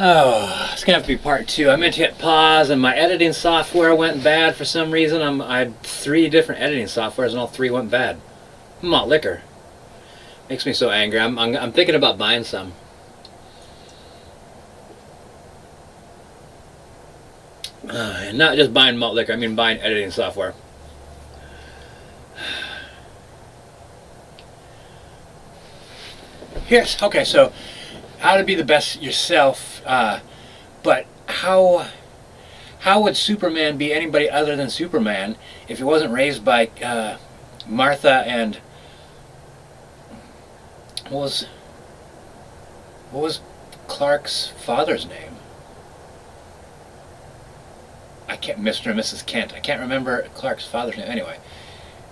Oh, it's gonna have to be part two. I meant to hit pause, and my editing software went bad for some reason. I had 3 different editing softwares, and all 3 went bad. Malt liquor makes me so angry. I'm thinking about buying some. And not just buying malt liquor. I mean buying editing software. Here's okay. So, how to be the best yourself, but how would Superman be anybody other than Superman if he wasn't raised by Martha and what was Clark's father's name? I can't, Mr. and Mrs. Kent. I can't remember Clark's father's name anyway.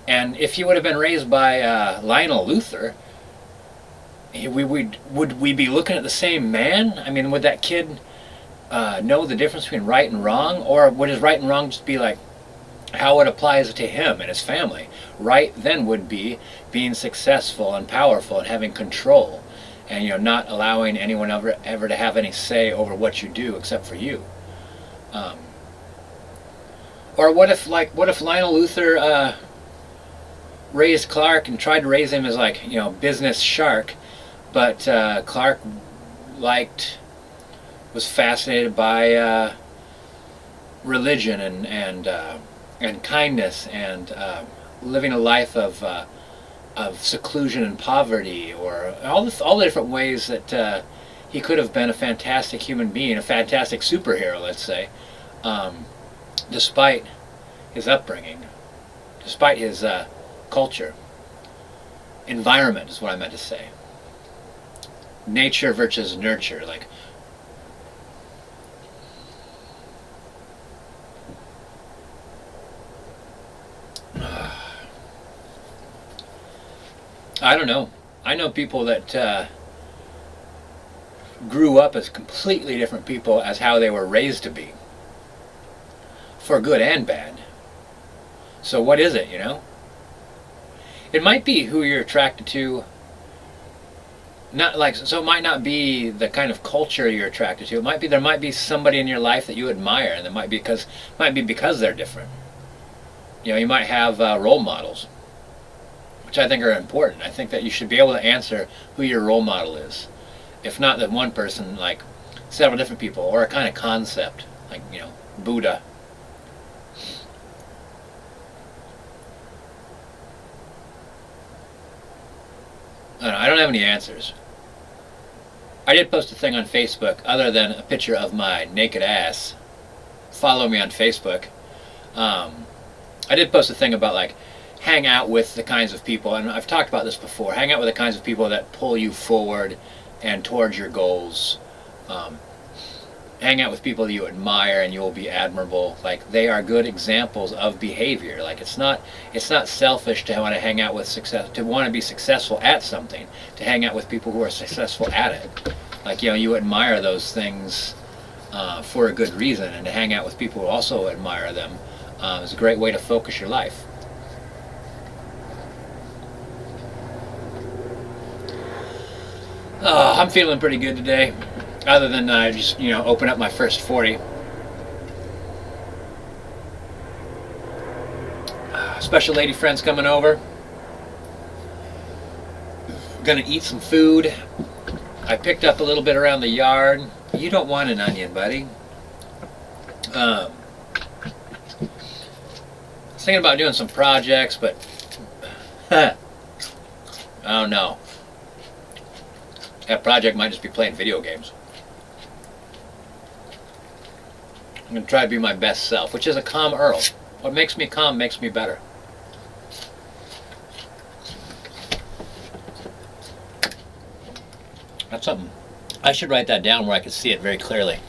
And if he would have been raised by Lionel Luthor, would we be looking at the same man? I mean, would that kid know the difference between right and wrong, or would his right and wrong just be like how it applies to him and his family? Right then would be being successful and powerful and having control, and not allowing anyone ever to have any say over what you do except for you. Or what if Lionel Luthor raised Clark and tried to raise him as business shark, but Clark was fascinated by religion and kindness and living a life of seclusion and poverty, or all the different ways that he could have been a fantastic human being, a fantastic superhero, let's say, despite his upbringing, despite his culture. Environment is what I meant to say. Nature versus nurture, I don't know. I know people that grew up as completely different people as how they were raised to be, for good and bad. So what is it, It might be who you're attracted to. So it might not be the kind of culture you're attracted to. There might be somebody in your life that you admire, and it might be because they're different. You might have role models, which I think are important. I think that you should be able to answer who your role model is. If not that one person, several different people, or a kind of concept, Buddha. I don't have any answers. I did post a thing on Facebook other than a picture of my naked ass. Follow me on Facebook. I did post a thing about hang out with the kinds of people, and I've talked about this before, hang out with the kinds of people that pull you forward and towards your goals. Hang out with people that you admire and you will be admirable. They are good examples of behavior. It's not selfish to want to hang out with to want to be successful at something, to hang out with people who are successful at it. You admire those things for a good reason, and to hang out with people who also admire them is a great way to focus your life. I'm feeling pretty good today. Other than just open up my first 40. Special lady friends coming over. Gonna eat some food. I picked up a little bit around the yard. You don't want an onion, buddy. I was thinking about doing some projects, but I don't know. That project might just be playing video games. I'm going to try to be my best self, which is a calm Earl. What makes me calm makes me better. That's something. I should write that down where I can see it very clearly.